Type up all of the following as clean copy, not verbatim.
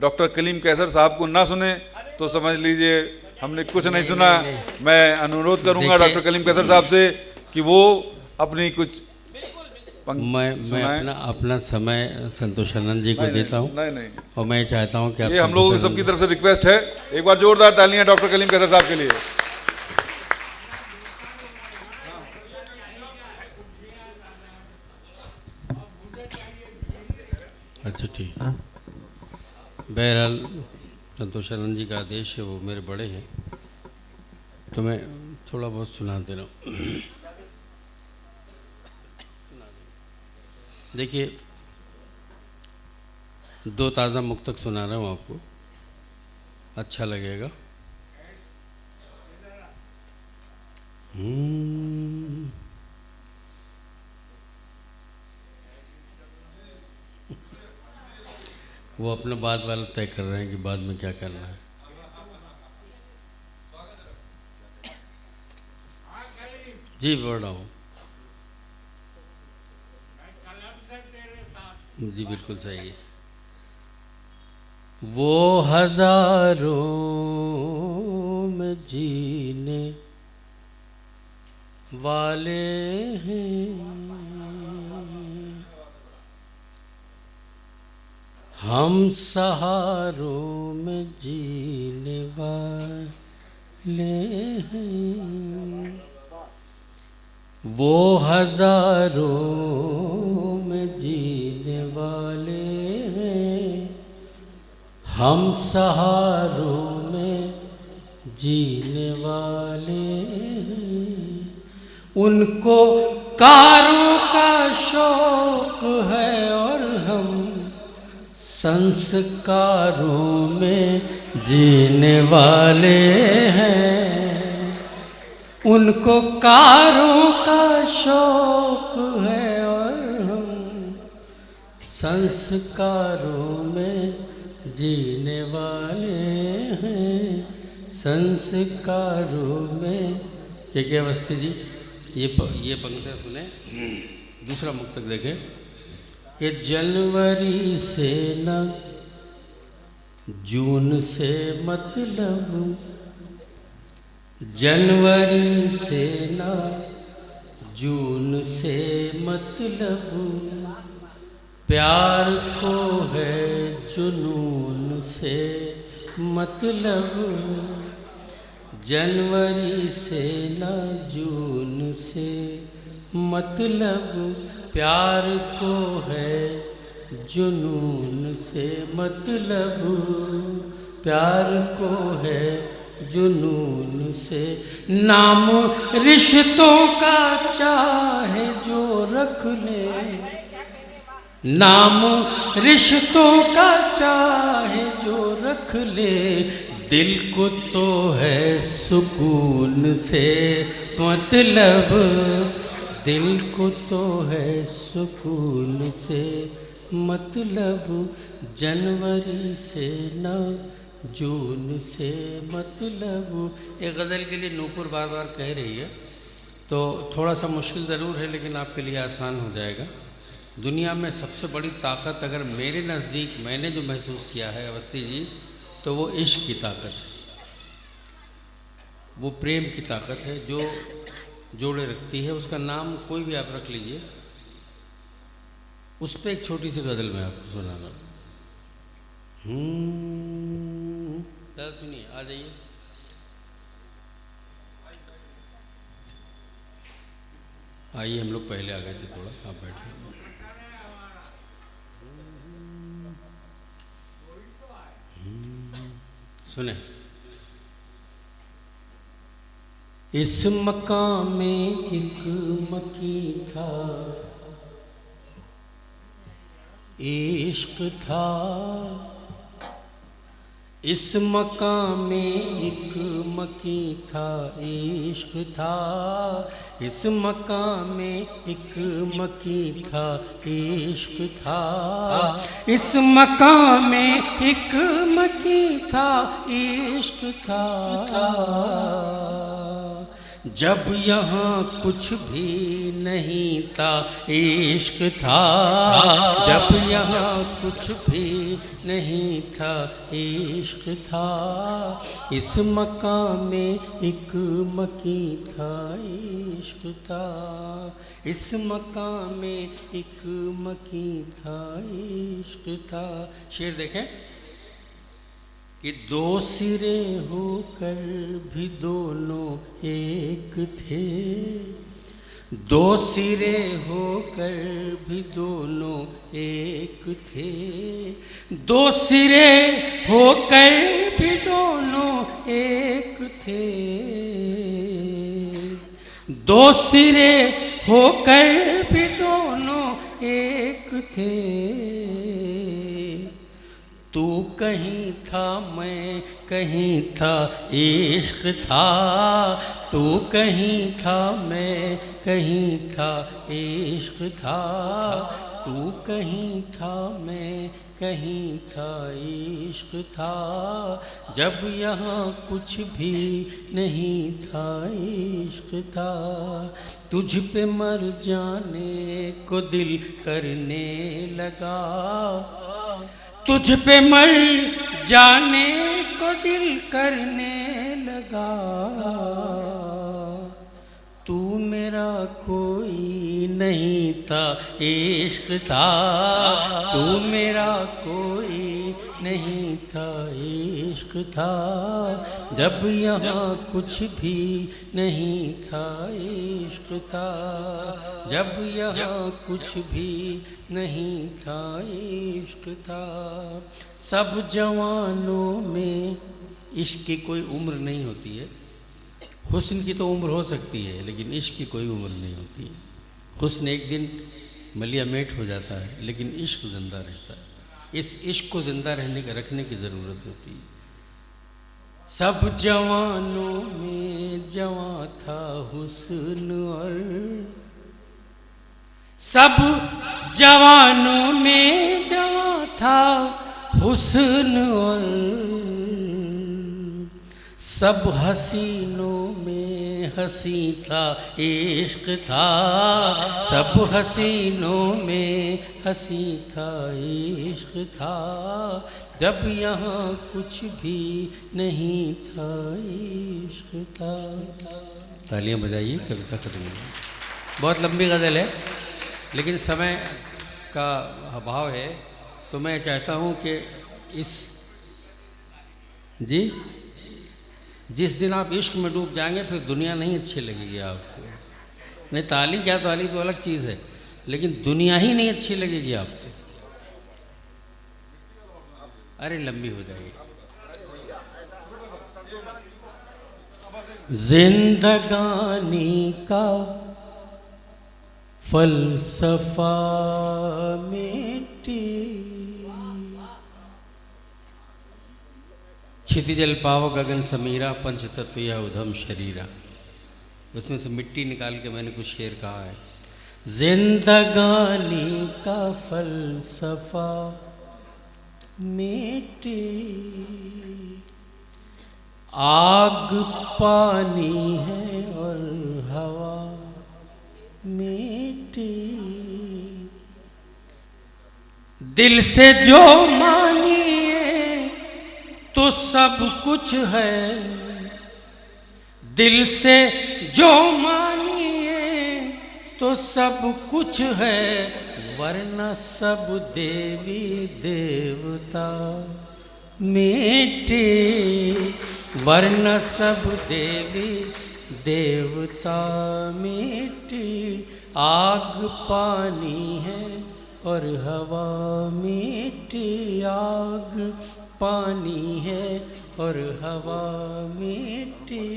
Doctor Kaleem कैसर साहब को ना सुने तो समझ लीजिए हमने कुछ नहीं सुना। मैं अनुरोध करूंगा डॉक्टर कलीम कैसर साहब से कि वो अपनी कुछ मैं अपना समय संतोषानंद जी को देता हूँ। नहीं और मैं चाहता हूँ कि ये हम लोगों की सबकी तरफ से रिक्वेस्ट है, एक बार जोरदार तालियां डॉक्टर कलीम कैसर साहब के लिए। अच्छा ठीक है। बहरहाल संतोषानंद जी का आदेश है, वो मेरे बड़े हैं तो मैं थोड़ा बहुत सुना दे रहा हूँ। देखिए, 2 ताज़ा मुक्तक सुना रहा हूँ आपको, अच्छा लगेगा। वो अपना बाद वाला तय कर रहे हैं कि बाद में क्या करना है। जी बोल रहा हूँ जी, बिल्कुल सही है। वो हजारों में जीने वाले हैं, हम सहारों में जीने वाले हैं। वो हजारों में जीने वाले हैं, हम सहारों में जीने वाले हैं। उनको कारों का शौक है और हम संस्कारों में जीने वाले हैं। उनको कारों का शौक है और हम संस्कारों में जीने वाले हैं। संस्कारों में क्या अवस्थी जी, ये पंक्तियाँ सुने। दूसरा मुक्तक देखें कि जनवरी से न जून से मतलब, जनवरी से न जून से मतलब, प्यार को है जुनून से मतलब। जनवरी से न जून से मतलब, प्यार को है जुनून से मतलब। प्यार को है जुनून से। नाम रिश्तों का चाहे जो रख ले, नाम रिश्तों का चाहे जो रख ले, दिल को तो है सुकून से मतलब। दिल को तो है सुकून से मतलब। जनवरी से न जून से मतलब। एक गज़ल के लिए नूपुर बार बार कह रही है तो थोड़ा सा मुश्किल ज़रूर है, लेकिन आपके लिए आसान हो जाएगा। दुनिया में सबसे बड़ी ताकत अगर मेरे नज़दीक मैंने जो महसूस किया है अवस्थी जी, तो वो इश्क की ताकत है, वो प्रेम की ताकत है जो जोड़े रखती है। उसका नाम कोई भी आप रख लीजिए, उस पर एक छोटी सी गज़ल मैं आपको सुनाना। दादा सुनिए, आ जाइए। आइए, हम लोग पहले आ गए थे थोड़ा, आप बैठिए। सुने, इस मकान में एक मकी था, इश्क था। इस मकान में एक मकी था, इश्क था। इस मकान में एक मकी था, इश्क था। इस मकान में एक मकी था, इश्क था। जब यहाँ कुछ भी नहीं था इश्क था, जब यहाँ कुछ भी नहीं था इश्क था, इस मकाम में एक मकी था इश्क था, इस मकाम में एक मकी था इश्क था। शेर देखें कि दो सिरे होकर भी दोनों एक थे, दो सिरे होकर भी दोनों एक थे, दो सिरे होकर भी दोनों एक थे, दो सिरे होकर भी दोनों एक थे, तू कहीं था मैं कहीं था इश्क था, तू कहीं था मैं कहीं था इश्क था, तू कहीं था मैं कहीं था इश्क था, जब यहाँ कुछ भी नहीं था इश्क था, तुझ पे मर जाने को दिल करने लगा, तुझ पे मर जाने को दिल करने लगा, तू मेरा कोई नहीं था इश्क था, तू मेरा कोई नहीं था इश्क था, जब यहाँ कुछ भी नहीं था इश्क था, जब यहाँ कुछ भी नहीं था इश्क था। सब जवानों में इश्क की कोई उम्र नहीं होती है, हुस्न की तो उम्र हो सकती है लेकिन इश्क की कोई उम्र नहीं होती है। हुस्न एक दिन मलिया मेट हो जाता है लेकिन इश्क ज़िंदा रहता है, इस इश्क को ज़िंदा रखने की ज़रूरत होती है। सब जवानों में जवां था हुस्न और, सब जवानों में जवां था हुस्न और, सब हसीनों में हसी था इश्क था, सब हसीनों में हसी था इश्क था, जब यहाँ कुछ भी नहीं था इश्क था। तालियां बजाइए, कविता खत्म हो गई। बहुत लंबी गज़ल है लेकिन समय का अभाव है, तो मैं चाहता हूँ कि जिस दिन आप इश्क में डूब जाएंगे फिर दुनिया नहीं अच्छी लगेगी आपको। नहीं ताली क्या, ताली तो अलग चीज़ है लेकिन दुनिया ही नहीं अच्छी लगेगी आपको। अरे लंबी हो जाएगी। जिंदगानी का फलसफा मिट्टी, क्षितिजल पाव गगन समीरा, पंच तत्व या उधम शरीरा। उसमें से मिट्टी निकाल के मैंने कुछ शेर कहा है। जिंदगानी का फलसफा मिट्टी, आग पानी है और हवा मिट्टी, दिल से जो मानिए तो सब कुछ है, दिल से जो मानिए तो सब कुछ है, वरना सब देवी देवता मिट्टी, वरना सब देवी देवता मिट्टी, आग पानी है और हवा मिट्टी, आग पानी है और हवा मिट्टी।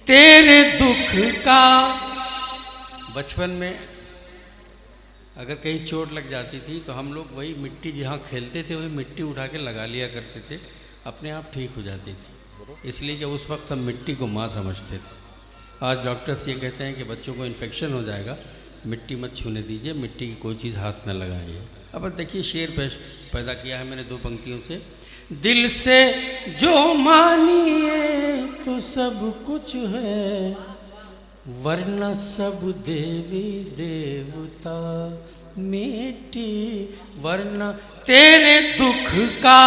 तेरे दुख का, बचपन में अगर कहीं चोट लग जाती थी तो हम लोग वही मिट्टी जहाँ खेलते थे वही मिट्टी उठा के लगा लिया करते थे, अपने आप ठीक हो जाती थी। इसलिए कि उस वक्त हम मिट्टी को माँ समझते थे। आज डॉक्टर्स ये कहते हैं कि बच्चों को इन्फेक्शन हो जाएगा, मिट्टी मत छूने दीजिए, मिट्टी की कोई चीज़ हाथ न लगाइए। अब देखिए शेर पैदा किया है मैंने दो पंक्तियों से। दिल से जो मानिए तो सब कुछ है, वरना सब देवी देवता मिट्टी, वरना तेरे दुख का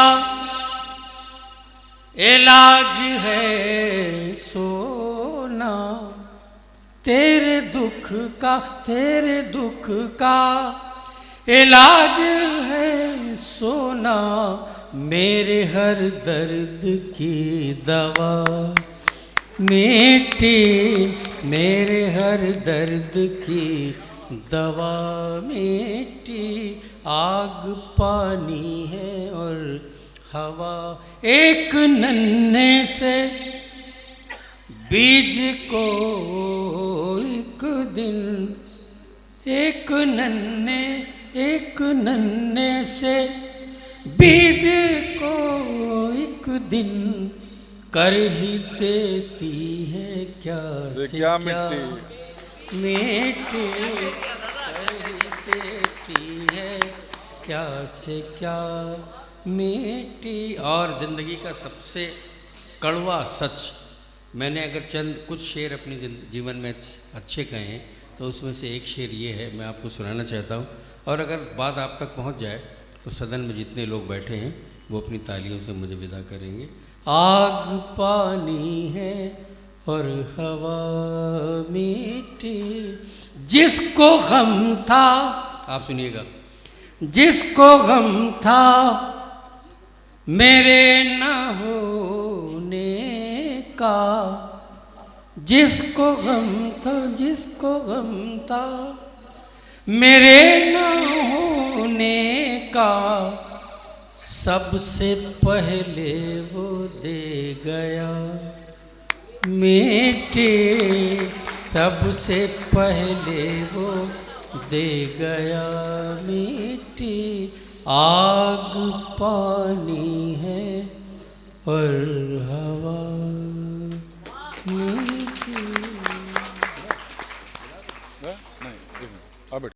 इलाज है सोना, तेरे दुख का इलाज है सोना, मेरे हर दर्द की दवा मिट्टी, मेरे हर दर्द की दवा मिट्टी। आग पानी है और हवा, एक नन्हे से बीज को एक दिन, एक नन्हे से बीज को एक दिन कर ही देती है क्या से क्या मिट्टी, कर ही देती है क्या से क्या मिट्टी। और जिंदगी का सबसे कड़वा सच, मैंने अगर चंद कुछ शेर अपने जीवन में अच्छे कहे हैं तो उसमें से एक शेर ये है, मैं आपको सुनाना चाहता हूँ। और अगर बात आप तक पहुँच जाए तो सदन में जितने लोग बैठे हैं वो अपनी तालियों से मुझे विदा करेंगे। आग पानी है और हवा मिट्टी, जिसको गम था, आप सुनिएगा, जिसको गम था मेरे न होने का, जिसको गम था मेरे न होने का, सबसे पहले वो दे गया मिट्टी, सबसे पहले वो दे गया मिट्टी। आग पानी है और हवा